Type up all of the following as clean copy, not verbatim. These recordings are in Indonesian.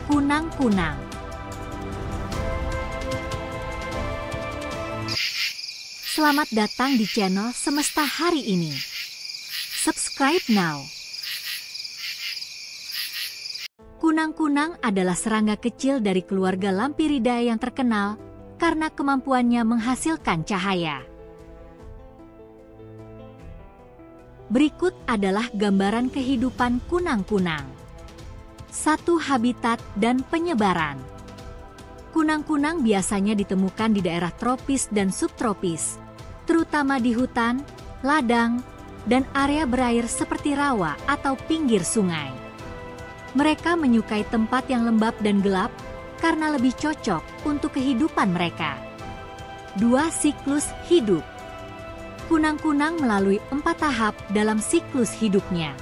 Kunang-kunang. Selamat datang di channel Semesta hari ini. Subscribe now. Kunang-kunang adalah serangga kecil dari keluarga Lampyridae yang terkenal karena kemampuannya menghasilkan cahaya. Berikut adalah gambaran kehidupan kunang-kunang. 1. Habitat dan penyebaran. Kunang-kunang biasanya ditemukan di daerah tropis dan subtropis, terutama di hutan, ladang, dan area berair seperti rawa atau pinggir sungai. Mereka menyukai tempat yang lembab dan gelap karena lebih cocok untuk kehidupan mereka. 2. Siklus hidup. Kunang-kunang melalui 4 tahap dalam siklus hidupnya.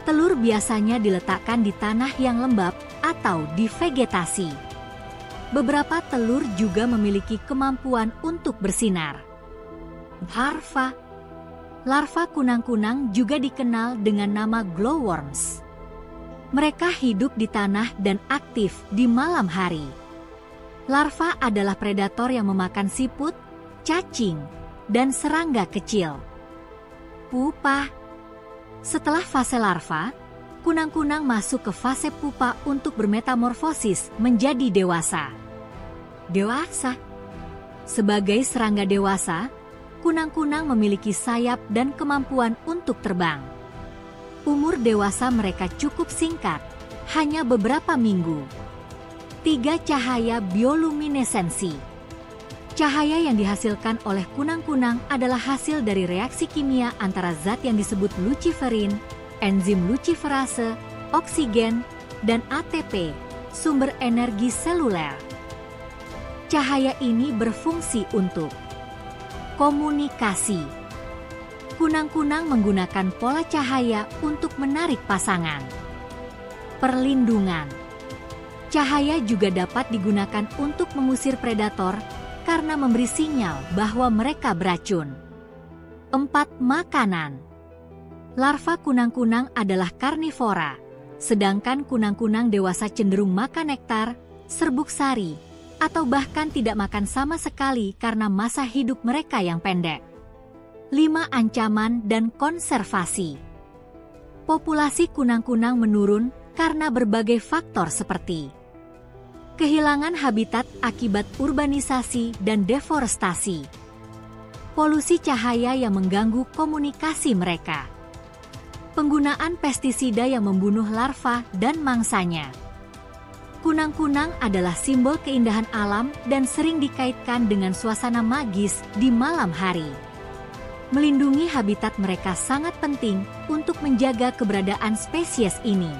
Telur biasanya diletakkan di tanah yang lembab atau di vegetasi. Beberapa telur juga memiliki kemampuan untuk bersinar. Larva kunang-kunang juga dikenal dengan nama glowworms. Mereka hidup di tanah dan aktif di malam hari. Larva adalah predator yang memakan siput, cacing, dan serangga kecil. Pupa. Setelah fase larva, kunang-kunang masuk ke fase pupa untuk bermetamorfosis menjadi dewasa. Sebagai serangga dewasa, kunang-kunang memiliki sayap dan kemampuan untuk terbang. Umur dewasa mereka cukup singkat, hanya beberapa minggu. 3. Cahaya bioluminesensi. Cahaya yang dihasilkan oleh kunang-kunang adalah hasil dari reaksi kimia antara zat yang disebut luciferin, enzim luciferase, oksigen, dan ATP, sumber energi seluler. Cahaya ini berfungsi untuk komunikasi. Kunang-kunang menggunakan pola cahaya untuk menarik pasangan. Perlindungan. Cahaya juga dapat digunakan untuk mengusir predator karena memberi sinyal bahwa mereka beracun. 4. Makanan. Larva kunang-kunang adalah karnivora, sedangkan kunang-kunang dewasa cenderung makan nektar, serbuk sari, atau bahkan tidak makan sama sekali karena masa hidup mereka yang pendek. 5. Ancaman dan konservasi. Populasi kunang-kunang menurun karena berbagai faktor seperti kehilangan habitat akibat urbanisasi dan deforestasi, polusi cahaya yang mengganggu komunikasi mereka, penggunaan pestisida yang membunuh larva dan mangsanya. Kunang-kunang adalah simbol keindahan alam dan sering dikaitkan dengan suasana magis di malam hari. Melindungi habitat mereka sangat penting untuk menjaga keberadaan spesies ini.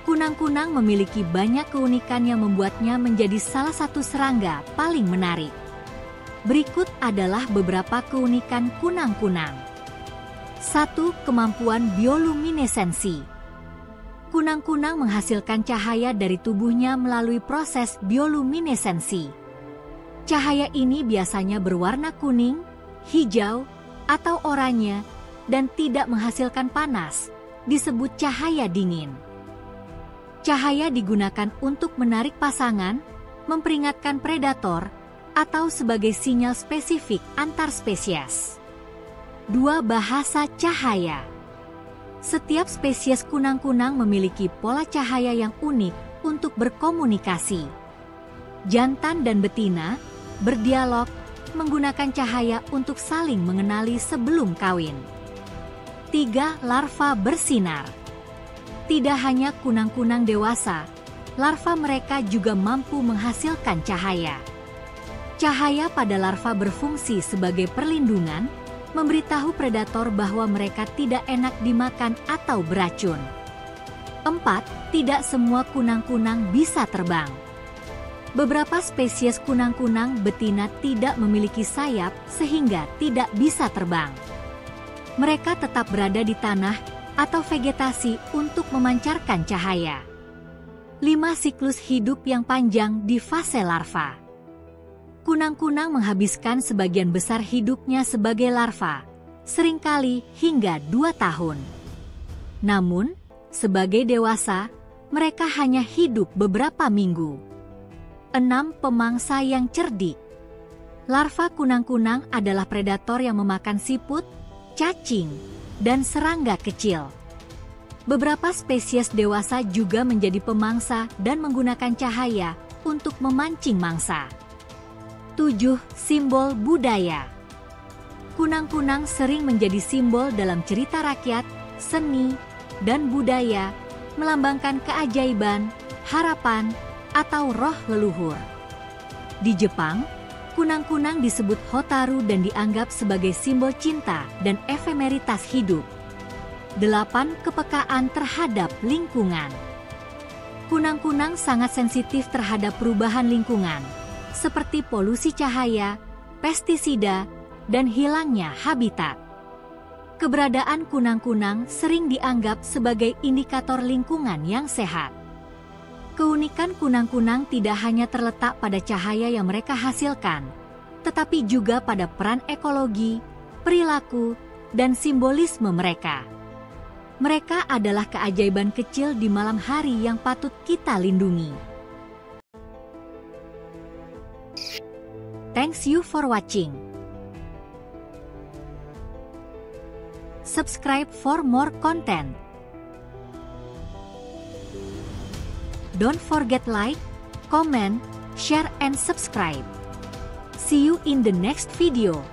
Kunang-kunang memiliki banyak keunikan yang membuatnya menjadi salah satu serangga paling menarik. Berikut adalah beberapa keunikan kunang-kunang. 1. Kemampuan bioluminesensi. Kunang-kunang menghasilkan cahaya dari tubuhnya melalui proses bioluminesensi. Cahaya ini biasanya berwarna kuning, hijau, atau oranye, dan tidak menghasilkan panas, disebut cahaya dingin. Cahaya digunakan untuk menarik pasangan, memperingatkan predator, atau sebagai sinyal spesifik antar spesies. 2. Bahasa cahaya. Setiap spesies kunang-kunang memiliki pola cahaya yang unik untuk berkomunikasi. Jantan dan betina berdialog menggunakan cahaya untuk saling mengenali sebelum kawin. 3. Larva bersinar. Tidak hanya kunang-kunang dewasa, larva mereka juga mampu menghasilkan cahaya. Cahaya pada larva berfungsi sebagai perlindungan, memberitahu predator bahwa mereka tidak enak dimakan atau beracun. 4. Tidak semua kunang-kunang bisa terbang. Beberapa spesies kunang-kunang betina tidak memiliki sayap sehingga tidak bisa terbang. Mereka tetap berada di tanah atau vegetasi untuk memancarkan cahaya. 5. Siklus hidup yang panjang di fase larva. Kunang-kunang menghabiskan sebagian besar hidupnya sebagai larva, seringkali hingga 2 tahun. Namun, Sebagai dewasa, mereka hanya hidup beberapa minggu. 6. Pemangsa yang cerdik. Larva kunang-kunang adalah predator yang memakan siput, cacing, dan serangga kecil. Beberapa spesies dewasa juga menjadi pemangsa dan menggunakan cahaya untuk memancing mangsa. 7. Simbol budaya. Kunang-kunang sering menjadi simbol dalam cerita rakyat, seni, dan budaya, melambangkan keajaiban, harapan, atau roh leluhur. Di Jepang, kunang-kunang disebut Hotaru dan dianggap sebagai simbol cinta dan efemeritas hidup. 8. Kepekaan terhadap lingkungan. Kunang-kunang sangat sensitif terhadap perubahan lingkungan, seperti polusi cahaya, pestisida, dan hilangnya habitat. Keberadaan kunang-kunang sering dianggap sebagai indikator lingkungan yang sehat. Keunikan kunang-kunang tidak hanya terletak pada cahaya yang mereka hasilkan, tetapi juga pada peran ekologi, perilaku, dan simbolisme mereka. Mereka adalah keajaiban kecil di malam hari yang patut kita lindungi. Thanks you for watching. Subscribe for more content. Don't forget like, comment, share and subscribe. See you in the next video.